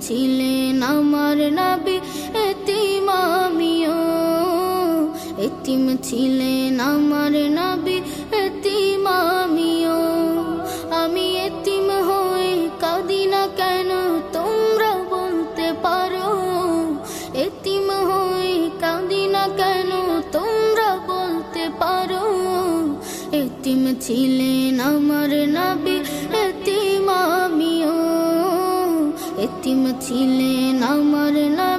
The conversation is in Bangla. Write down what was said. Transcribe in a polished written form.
ছিলেন আমার নবী, এতিম আমিও। এতিম ছিলেন আমার নবী, এতিম আমিও। আমি এতিম হয়ে কাঁদি না কেন তোমরা বলতে পারো? এতিম হয়ে কাঁদি না কেন তোমরা বলতে পারো? এতিম ছিলেন আমার নবী, এতিম আমিও। এতিম ছিলেন আমার নবী।